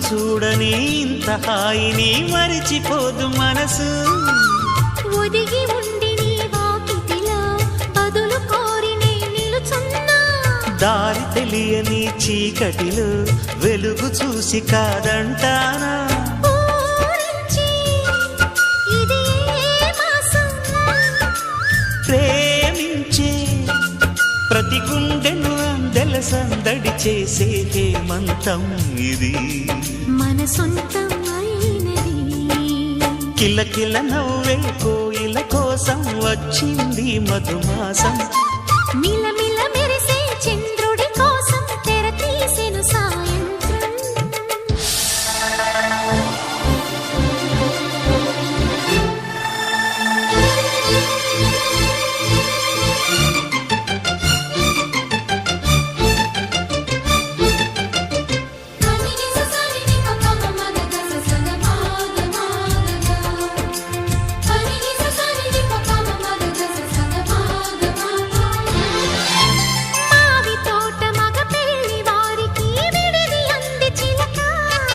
చూడని ఇంత హాయిని మరిచిపోదు మనసు ఒదిగి ఉండి నీ వాకిటిలో బదులు కోరి నే నిలుచున్నా దారి తెలియని చీకటిలో వెలుగు చూసి కాదంటానా ప్రేమించే ప్రతి గుండెను అందెల సందడి చేసే హేమంతం ఇది మన సొంతం అయినది కిలకిల నవ్వే కోయిల కోసం వచ్చింది మధుమాసం